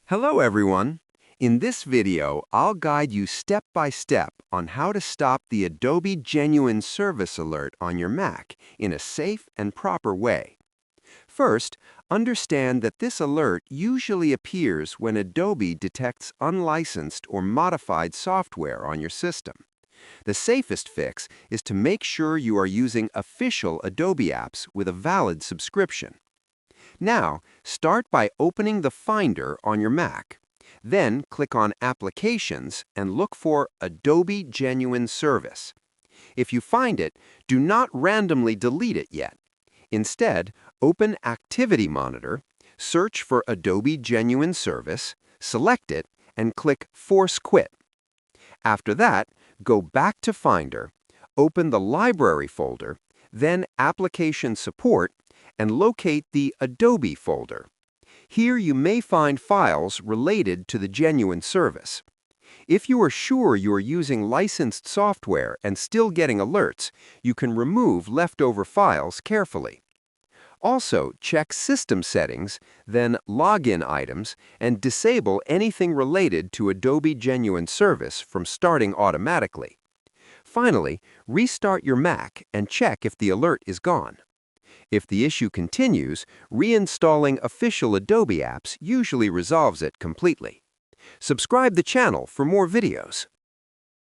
Hello everyone! In this video, I'll guide you step by step on how to stop the Adobe Genuine Service alert on your Mac in a safe and proper way. First, understand that this alert usually appears when Adobe detects unlicensed or modified software on your system. The safest fix is to make sure you are using official Adobe apps with a valid subscription. Now, start by opening the Finder on your Mac. Then click on Applications and look for Adobe Genuine Service. If you find it, do not randomly delete it yet. Instead, open Activity Monitor, search for Adobe Genuine Service, select it, and click Force Quit. After that, go back to Finder, open the Library folder, then Application Support, and locate the Adobe folder. Here you may find files related to the Genuine Service. If you are sure you are using licensed software and still getting alerts, you can remove leftover files carefully. Also, check System Settings, then Login Items, and disable anything related to Adobe Genuine Service from starting automatically. Finally, restart your Mac and check if the alert is gone. If the issue continues, reinstalling official Adobe apps usually resolves it completely. Subscribe the channel for more videos.